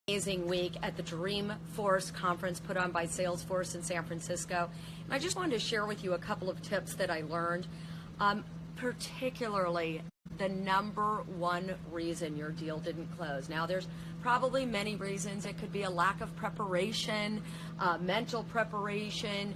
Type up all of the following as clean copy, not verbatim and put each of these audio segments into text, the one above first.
Amazing week at the Dreamforce conference put on by Salesforce in San Francisco. And I just wanted to share with you a couple of tips that I learned, particularly the number one reason your deal didn't close. Now, there's probably many reasons. It could be a lack of preparation, mental preparation.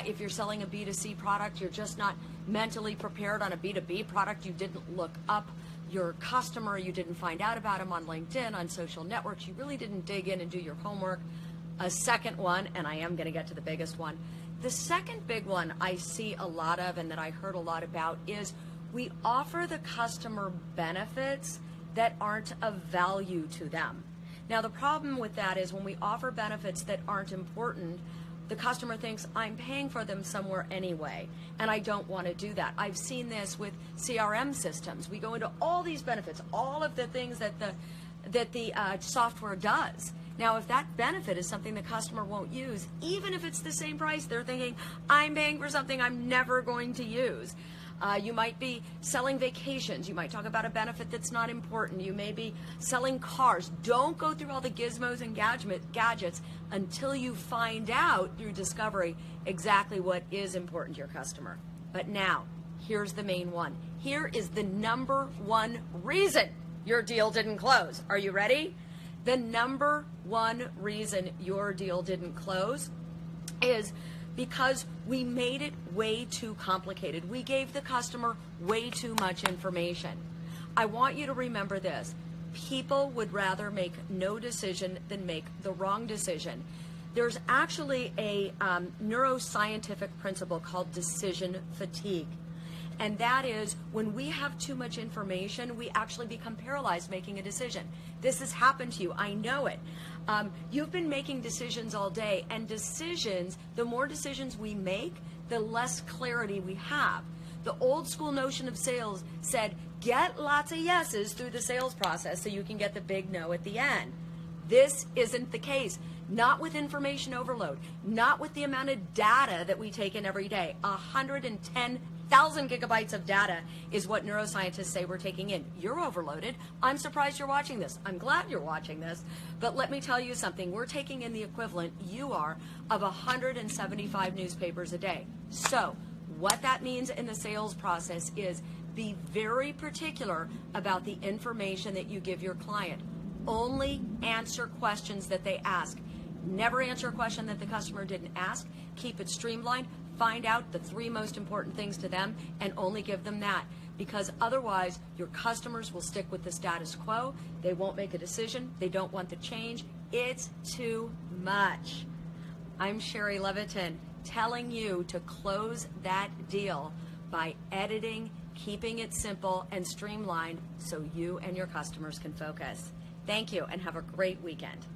If you're selling a B2C product, you're just not mentally prepared. On a B2B product, you didn't look up your customer, you didn't find out about him on LinkedIn, on social networks, you really didn't dig in and do your homework. A second one, and I am going to get to the biggest one, the second big one I see a lot of and that I heard a lot about is we offer the customer benefits that aren't of value to them. Now, the problem with that is when we offer benefits that aren't important, the customer thinks, I'm paying for them somewhere anyway, and I don't want to do that. I've seen this with CRM systems. We go into all these benefits, all of the things that the software does. Now, if that benefit is something the customer won't use, even if it's the same price, they're thinking, I'm paying for something I'm never going to use. You might be selling vacations. You might talk about a benefit that's not important. You may be selling cars. Don't go through all the gizmos and gadgets until you find out through discovery exactly what is important to your customer. But now, here's the main one. Here is the number one reason your deal didn't close. Are you ready? The number one reason your deal didn't close is because we made it way too complicated. We gave the customer way too much information. I want you to remember this. People would rather make no decision than make the wrong decision. There's actually a neuroscientific principle called decision fatigue. And that is when we have too much information, we actually become paralyzed making a decision. This has happened to you. I know it. You've been making decisions all day, and decisions, the more decisions we make, the less clarity we have. The old school notion of sales said, get lots of yeses through the sales process so you can get the big no at the end. This isn't the case. Not with information overload, not with the amount of data that we take in every day. 110,000 gigabytes of data is what neuroscientists say we're taking in. You're overloaded. I'm surprised you're watching this. I'm glad you're watching this. But let me tell you something. We're taking in the equivalent, you are, of 175 newspapers a day. So what that means in the sales process is be very particular about the information that you give your client. Only answer questions that they ask. Never answer a question that the customer didn't ask. Keep it streamlined. Find out the three most important things to them and only give them that, because otherwise your customers will stick with the status quo. They won't make a decision. They don't want the change. It's too much. I'm Shari Levitin telling you to close that deal by editing, keeping it simple and streamlined so you and your customers can focus. Thank you and have a great weekend.